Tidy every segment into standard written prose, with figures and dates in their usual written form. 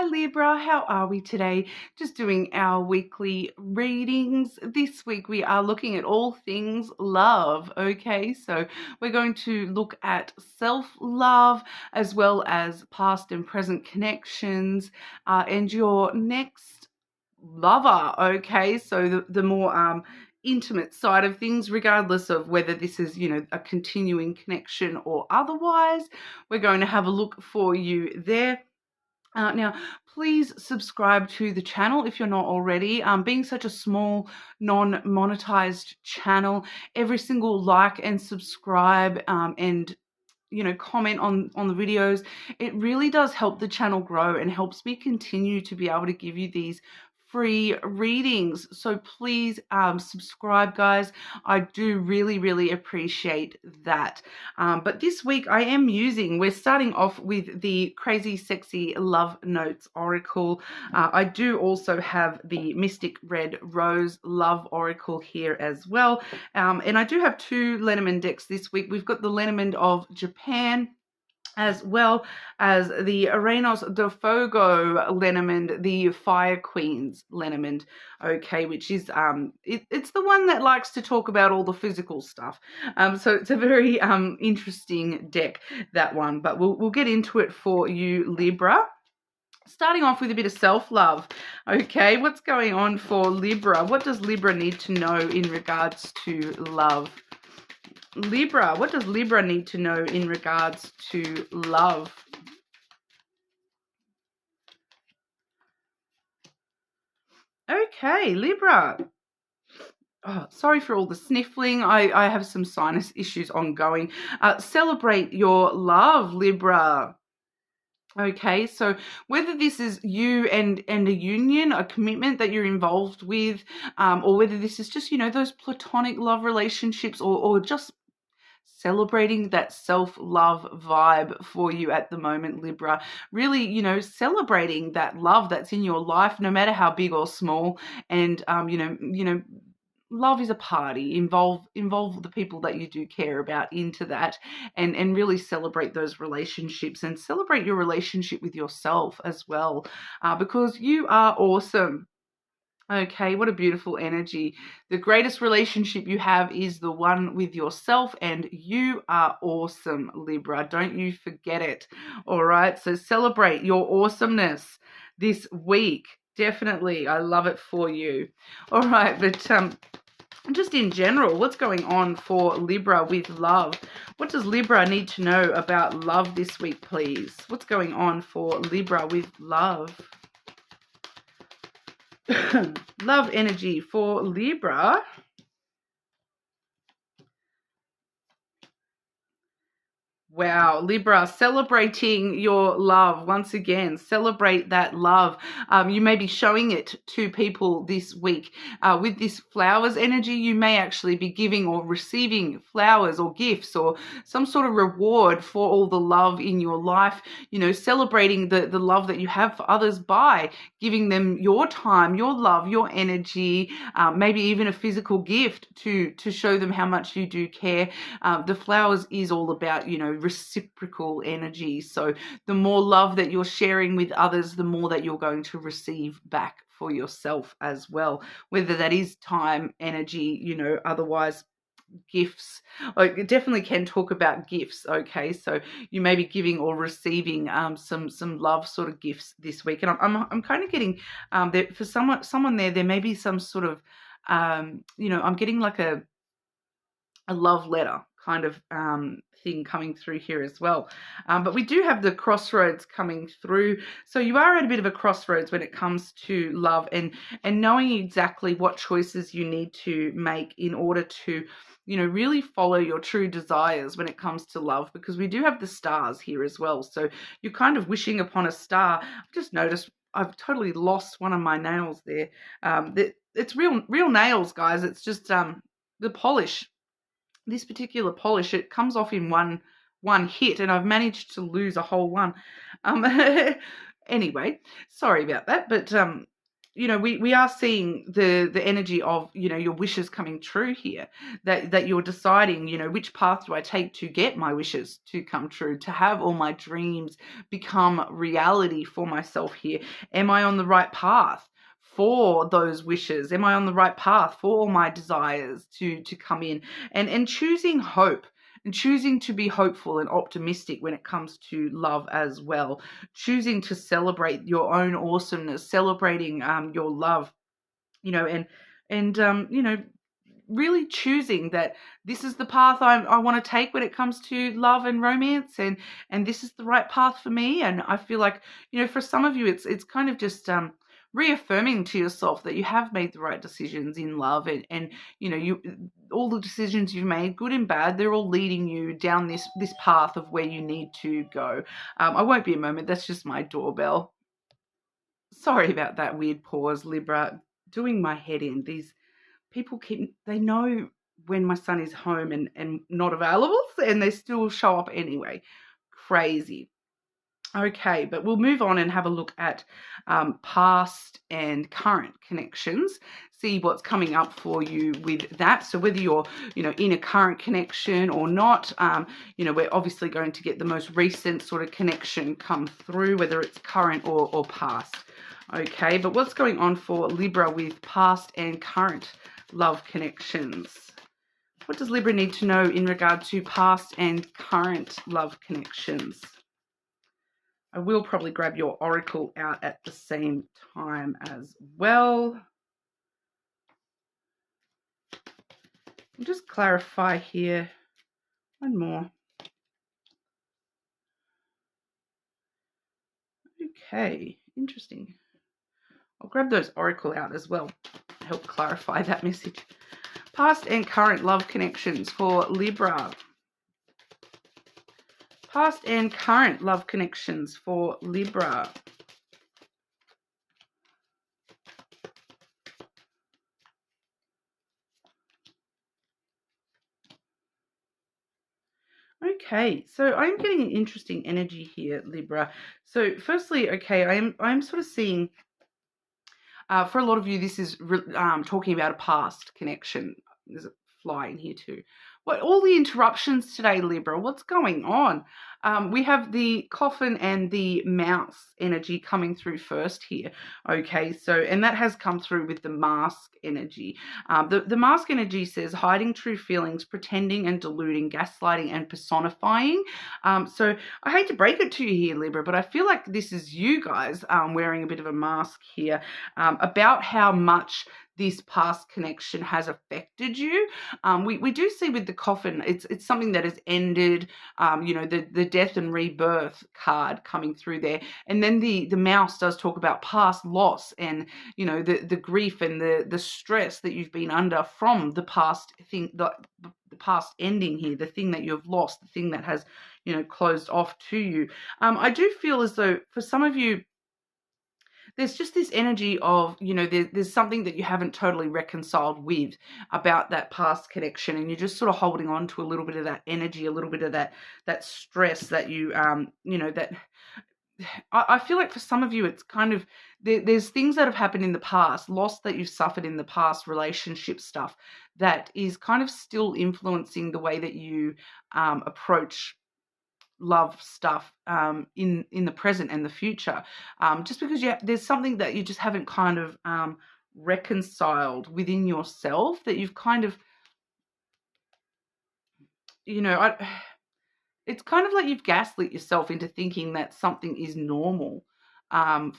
Hi Libra, how are we today? Just doing our weekly readings. This week we are looking at all things love, okay? So we're going to look at self-love as well as past and present connections and your next lover, okay? So the more intimate side of things, regardless of whether this is, a continuing connection or otherwise, we're going to have a look for you there. Now, please subscribe to the channel if you're not already. Being such a small, non-monetized channel, every single like and subscribe and comment on the videos, it really does help the channel grow and helps me continue to be able to give you these free readings. So please subscribe, guys. I do really appreciate that. But this week we're starting off with the Crazy Sexy Love Notes Oracle. I do also have the Mystic Red Rose Love Oracle here as well. And I do have two Lenormand decks this week. We've got the Lenormand of Japan, as well as the Arenos de Fogo Lenormand, the Fire Queen's Lenormand, okay, which is it's the one that likes to talk about all the physical stuff. So it's a very interesting deck, that one, but we'll get into it for you, Libra. Starting off with a bit of self-love, okay, what's going on for Libra? What does Libra need to know in regards to love? Libra, what does Libra need to know in regards to love? Okay, Libra. Oh, sorry for all the sniffling. I have some sinus issues ongoing. Celebrate your love, Libra. Okay, so whether this is you and a union, a commitment that you're involved with, or whether this is just, those platonic love relationships or just celebrating that self-love vibe for you at the moment, Libra. Really, celebrating that love that's in your life, no matter how big or small. And, love is a party. Involve the people that you do care about into that, and really celebrate those relationships and celebrate your relationship with yourself as well, because you are awesome. Okay, what a beautiful energy. The greatest relationship you have is the one with yourself, and you are awesome, Libra. Don't you forget it. All right, so celebrate your awesomeness this week. Definitely, I love it for you. All right, but just in general, what's going on for Libra with love? What does Libra need to know about love this week, please? What's going on for Libra with love? Love energy for Libra. Wow, Libra, celebrating your love once again. Celebrate that love. You may be showing it to people this week. With this flowers energy, you may actually be giving or receiving flowers or gifts or some sort of reward for all the love in your life. Celebrating the love that you have for others by giving them your time, your love, your energy, maybe even a physical gift to show them how much you do care. The flowers is all about, reciprocal energy. So the more love that you're sharing with others, the more that you're going to receive back for yourself as well, whether that is time, energy, otherwise gifts. I definitely can talk about gifts. Okay, so you may be giving or receiving some love sort of gifts this week, and I'm kind of getting that for someone there may be some sort of I'm getting like a love letter kind of thing coming through here as well. But we do have the crossroads coming through. So you are at a bit of a crossroads when it comes to love and knowing exactly what choices you need to make in order to, really follow your true desires when it comes to love, because we do have the stars here as well. So you're kind of wishing upon a star. I've just noticed I've totally lost one of my nails there. It's real nails, guys. It's just the polish. This particular polish, it comes off in one hit, and I've managed to lose a whole one. Anyway, sorry about that, but we are seeing the energy of, your wishes coming true here, that you're deciding, which path do I take to get my wishes to come true, to have all my dreams become reality for myself here. Am I on the right path for those wishes? Am I on the right path for all my desires to come in, and choosing hope, and choosing to be hopeful and optimistic when it comes to love as well, choosing to celebrate your own awesomeness, celebrating your love, and really choosing that this is the path I want to take when it comes to love and romance, and this is the right path for me. And I feel like, for some of you, it's kind of just reaffirming to yourself that you have made the right decisions in love, and you all the decisions you've made, good and bad, they're all leading you down this path of where you need to go. I won't be a moment. That's just my doorbell. Sorry about that weird pause, Libra. Doing my head in. These people they know when my son is home and not available, and they still show up anyway. Crazy. Okay, but we'll move on and have a look at past and current connections, see what's coming up for you with that. So whether you're, in a current connection or not, we're obviously going to get the most recent sort of connection come through, whether it's current or past. Okay, but what's going on for Libra with past and current love connections? What does Libra need to know in regard to past and current love connections? I will probably grab your oracle out at the same time as well. I'll just clarify here. One more. Okay, interesting. I'll grab those oracle out as well to help clarify that message. Past and current love connections for Libra. Past and current love connections for Libra. Okay, so I'm getting an interesting energy here, Libra. So firstly, okay, I'm sort of seeing, for a lot of you, this is talking about a past connection. There's a fly in here too. What, all the interruptions today, Libra? What's going on? We have the coffin and the mouse energy coming through first here. Okay, so, and that has come through with the mask energy. The mask energy says hiding true feelings, pretending and deluding, gaslighting and personifying. So I hate to break it to you here, Libra, but I feel like this is you guys wearing a bit of a mask here about how much this past connection has affected you. We do see with the coffin, it's something that has ended, the death and rebirth card coming through there. And then the mouse does talk about past loss and, the grief and the stress that you've been under from the past thing, the past ending here, the thing that you've lost, the thing that has, closed off to you. I do feel as though for some of you, there's just this energy of, there's something that you haven't totally reconciled with about that past connection, and you're just sort of holding on to a little bit of that energy, a little bit of that stress that you, that I feel like for some of you, it's kind of, there's things that have happened in the past, loss that you've suffered in the past, relationship stuff that is kind of still influencing the way that you approach love stuff in the present and the future, just because there's something that you just haven't kind of reconciled within yourself, that you've kind of, it's kind of like you've gaslit yourself into thinking that something is normal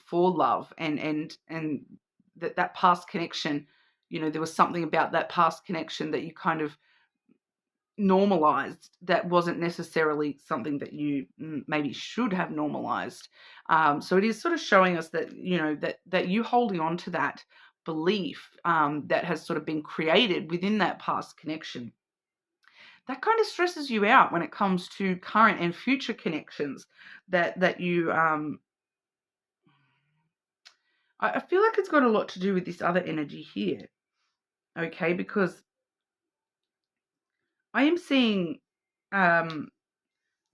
for love, and that past connection, there was something about that past connection that you kind of normalized that wasn't necessarily something that you maybe should have normalized. So it is sort of showing us that, that you holding on to that belief that has sort of been created within that past connection, that kind of stresses you out when it comes to current and future connections that you I feel like it's got a lot to do with this other energy here. Okay, because I am seeing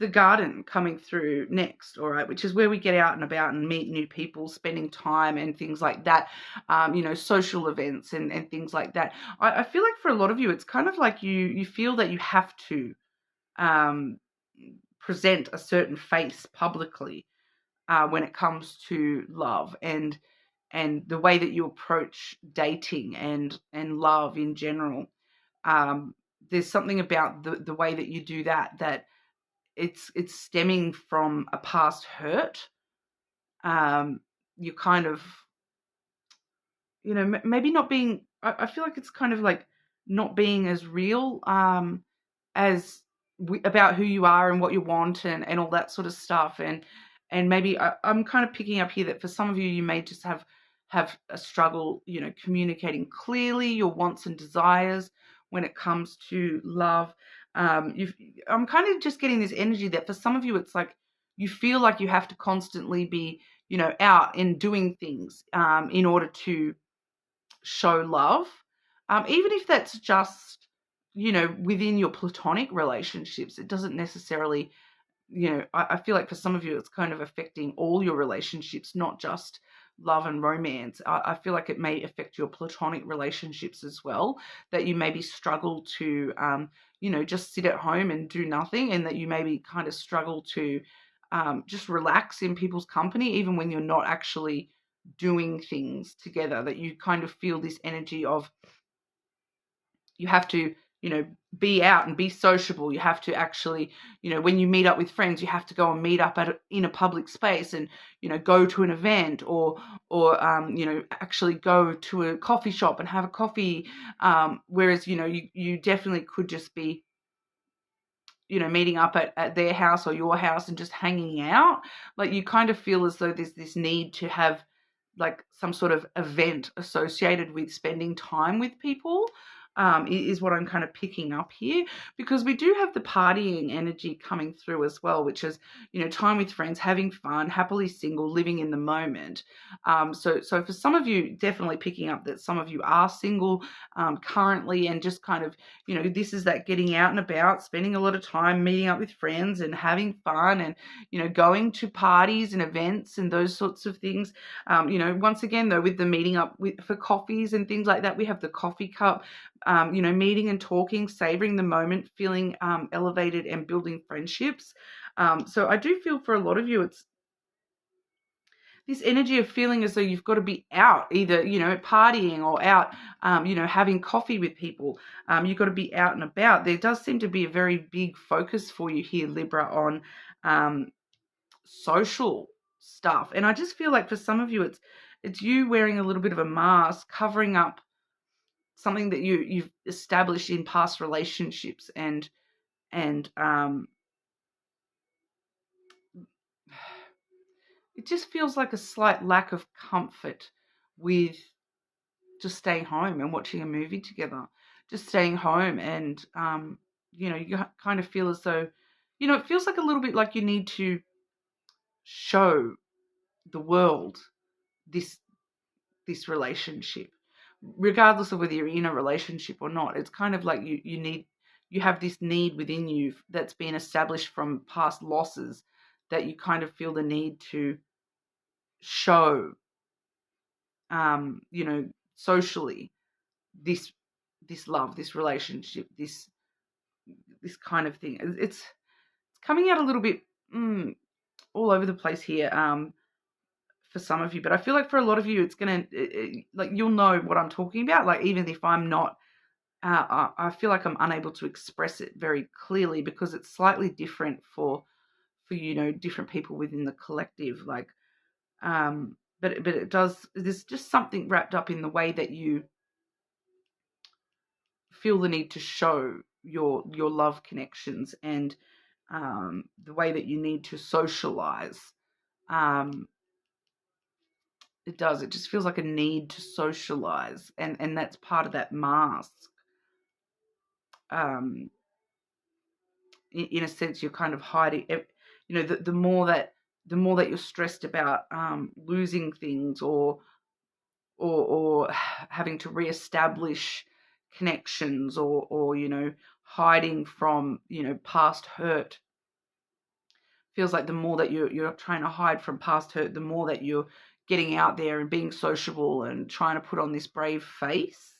the garden coming through next, all right, which is where we get out and about and meet new people, spending time and things like that, social events and things like that. I feel like for a lot of you, it's kind of like you feel that you have to um, present a certain face publicly when it comes to love and the way that you approach dating and love in general. There's something about the way that you do that it's stemming from a past hurt. You kind of, maybe not being. I feel like it's kind of like not being as real as about who you are and what you want and all that sort of stuff. And maybe I'm kind of picking up here that for some of you, you may just have a struggle, communicating clearly your wants and desires when it comes to love. I'm kind of just getting this energy that for some of you, it's like you feel like you have to constantly be, out and doing things in order to show love, even if that's just, within your platonic relationships. It doesn't necessarily, I feel like for some of you, it's kind of affecting all your relationships, not just love and romance. I feel like it may affect your platonic relationships as well, that you maybe struggle to, just sit at home and do nothing, and that you maybe kind of struggle to just relax in people's company, even when you're not actually doing things together, that you kind of feel this energy of you have to, be out and be sociable. You have to actually, when you meet up with friends, you have to go and meet up in a public space and, go to an event or actually go to a coffee shop and have a coffee. Whereas, you definitely could just be, meeting up at their house or your house and just hanging out. Like you kind of feel as though there's this need to have like some sort of event associated with spending time with people, is what I'm kind of picking up here, because we do have the partying energy coming through as well, which is, time with friends, having fun, happily single, living in the moment. So for some of you, definitely picking up that some of you are single currently, and just kind of, this is that getting out and about, spending a lot of time meeting up with friends and having fun and, going to parties and events and those sorts of things. Once again, though, with the meeting up for coffees and things like that, we have the coffee cup, meeting and talking, savoring the moment, feeling elevated and building friendships. So I do feel for a lot of you, it's this energy of feeling as though you've got to be out, either, partying or out, having coffee with people. You've got to be out and about. There does seem to be a very big focus for you here, Libra, on social stuff. And I just feel like for some of you, it's you wearing a little bit of a mask, covering up something that you've established in past relationships, and it just feels like a slight lack of comfort with just staying home and watching a movie together, just staying home. And you kind of feel as though, it feels like a little bit like you need to show the world this relationship, regardless of whether you're in a relationship or not. It's kind of like you have this need within you that's been established from past losses, that you kind of feel the need to show, socially, this love, this relationship, this kind of thing. It's coming out a little bit all over the place here, for some of you, but I feel like for a lot of you, it's gonna like you'll know what I'm talking about. Like even if I'm not, I feel like I'm unable to express it very clearly because it's slightly different for different people within the collective. Like, but it does. There's just something wrapped up in the way that you feel the need to show your love connections, and the way that you need to socialize. It does. It just feels like a need to socialize, and that's part of that mask. In a sense, you're kind of hiding. The more that you're stressed about losing things or having to reestablish connections or hiding from past hurt, feels like the more that you're trying to hide from past hurt, the more that you're getting out there and being sociable and trying to put on this brave face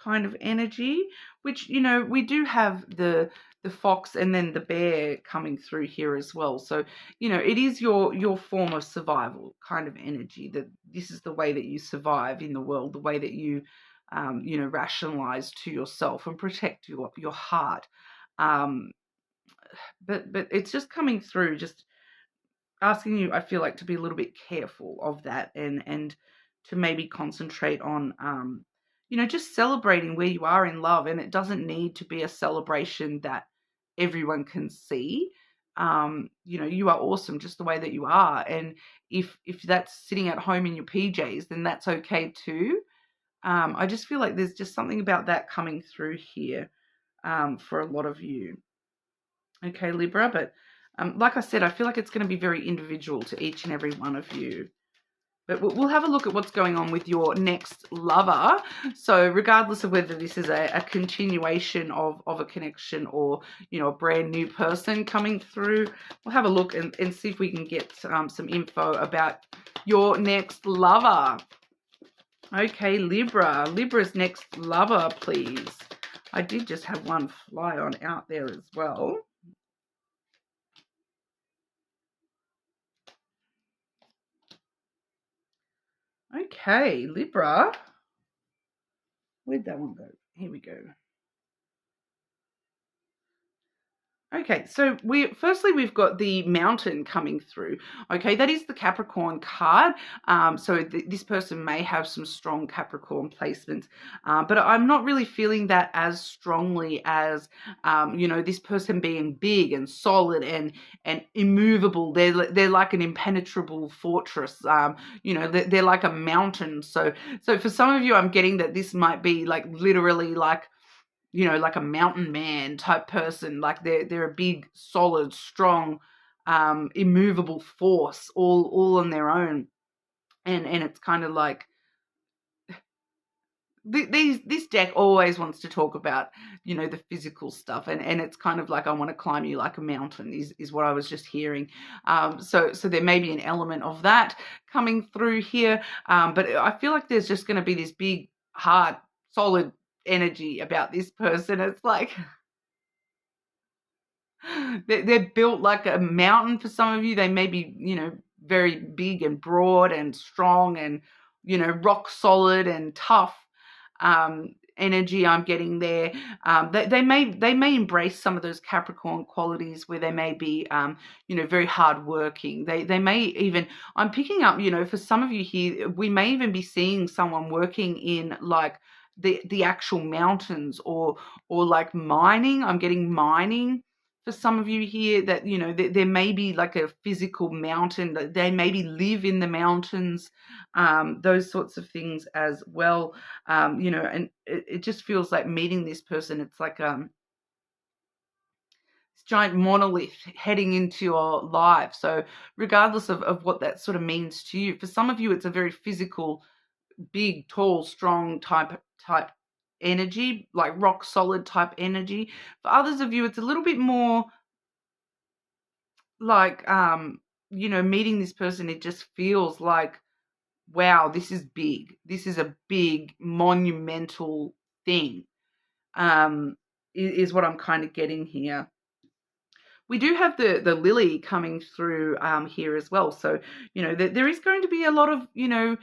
kind of energy, which, you know, we do have the fox and then the bear coming through here as well. So, you know, it is your form of survival kind of energy, that this is the way that you survive in the world, the way that you you know, rationalize to yourself and protect your heart. um but it's just coming through, just asking you, I feel like, to be a little bit careful of that, and to maybe concentrate on you know, just celebrating where you are in love. And it doesn't need to be a celebration that everyone can see. You know, you are awesome just the way that you are, and if that's sitting at home in your PJs, then that's okay too. I just feel like there's just something about that coming through here for a lot of you. Okay, Libra, but like I said, I feel like it's going to be very individual to each and every one of you. But we'll have a look at what's going on with your next lover. So regardless of whether this is a continuation of a connection, or, you know, a brand new person coming through, we'll have a look and see if we can get some info about your next lover. Okay, Libra. Libra's next lover, please. I did just have one fly on out there as well. Okay, Libra. Where'd that one go? Here we go. Okay, so we've got the Mountain coming through. Okay, that is the Capricorn card. So this person may have some strong Capricorn placements, but I'm not really feeling that as strongly as you know, this person being big and solid and immovable. They're like an impenetrable fortress. You know, they're like a mountain. So for some of you, I'm getting that this might be like literally like, you know, like a mountain man type person. Like they're a big, solid, strong, immovable force, all on their own. And it's kind of like this deck always wants to talk about, you know, the physical stuff, and it's kind of like, I want to climb you like a mountain is what I was just hearing. So there may be an element of that coming through here, but I feel like there's just going to be this big, hard, solid energy about this person. It's like they're built like a mountain for some of you. They may be, you know, very big and broad and strong and, you know, rock solid and tough energy I'm getting there. They may embrace some of those Capricorn qualities, where they may be, you know, very hardworking. They may even, I'm picking up, you know, for some of you here, we may even be seeing someone working in like the actual mountains, or like mining. I'm getting mining for some of you here, that, you know, there may be like a physical mountain, that they maybe live in the mountains, those sorts of things as well. You know, and it just feels like meeting this person, it's like this giant monolith heading into your life. So regardless of what that sort of means to you, for some of you, it's a very physical, big, tall, strong type energy, like rock solid type energy. For others of you, it's a little bit more like, you know, meeting this person, it just feels like, wow, this is big. This is a big, monumental thing, is what I'm kind of getting here. We do have the lily coming through here as well. So, you know, there is going to be a lot of, you know,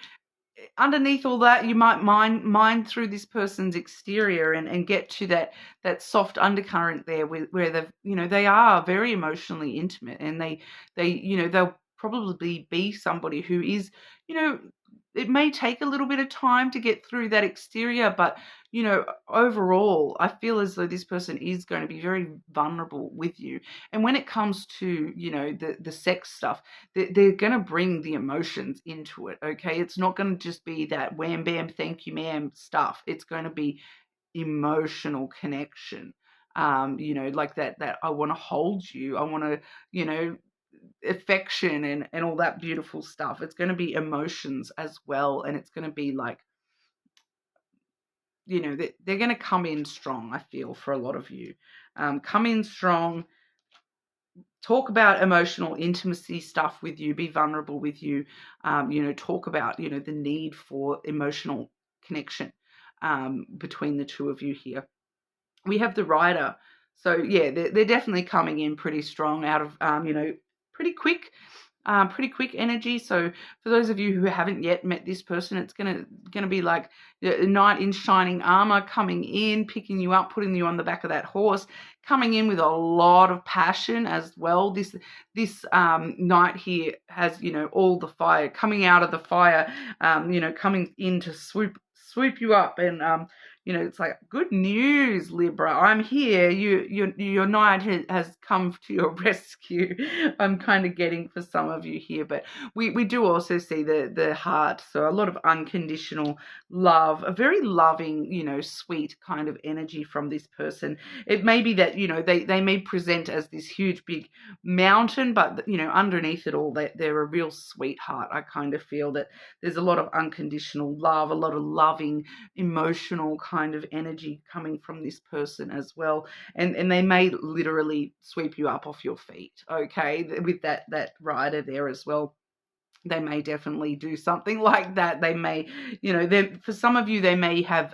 underneath all that, you might mine through this person's exterior and get to that soft undercurrent there, where they've, you know, they are very emotionally intimate, and they you know, they'll probably be somebody who is, you know, it may take a little bit of time to get through that exterior, but, you know, overall, I feel as though this person is going to be very vulnerable with you. And when it comes to, you know, the sex stuff, they're going to bring the emotions into it. Okay, it's not going to just be that wham bam thank you ma'am stuff. It's going to be emotional connection. You know, like that I want to hold you, I want to, you know, affection and all that beautiful stuff. It's going to be emotions as well, and it's going to be like, you know, they're going to come in strong. I feel for a lot of you, come in strong, talk about emotional intimacy stuff with you, be vulnerable with you, talk about, the need for emotional connection between the two of you here. We have the rider. So yeah, they're definitely coming in pretty strong out of, pretty quick. Pretty quick energy. So for those of you who haven't yet met this person, it's gonna be like a knight in shining armor coming in, picking you up, putting you on the back of that horse, coming in with a lot of passion as well. This knight here has, all the fire coming out of the fire, coming in to swoop you up, and it's like, good news, Libra. I'm here. Your knight has come to your rescue. I'm kind of getting for some of you here, but we do also see the heart. So a lot of unconditional love, a very loving, sweet kind of energy from this person. It may be that, they may present as this huge, big mountain, but, underneath it all, they're a real sweetheart. I kind of feel that there's a lot of unconditional love, a lot of loving, emotional kind of energy coming from this person as well, and they may literally sweep you up off your feet, okay, with that rider there as well. They may definitely do something like that. They may, for some of you, they may have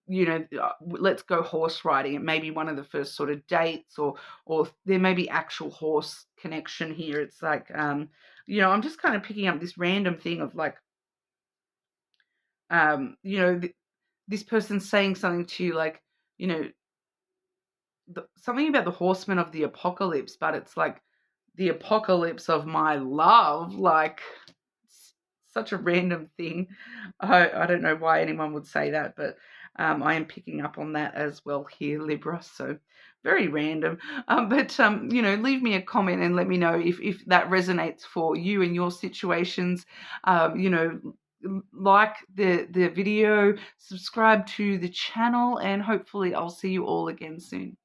let's go horse riding. It may be one of the first sort of dates, or there may be actual horse connection here. It's like, I'm just kind of picking up this random thing of like, this person saying something to you like, something about the horseman of the apocalypse, but it's like the apocalypse of my love. Like, such a random thing. I don't know why anyone would say that, but I am picking up on that as well here, Libra. So very random. But leave me a comment and let me know if that resonates for you and your situations. Like the video, subscribe to the channel, and hopefully I'll see you all again soon.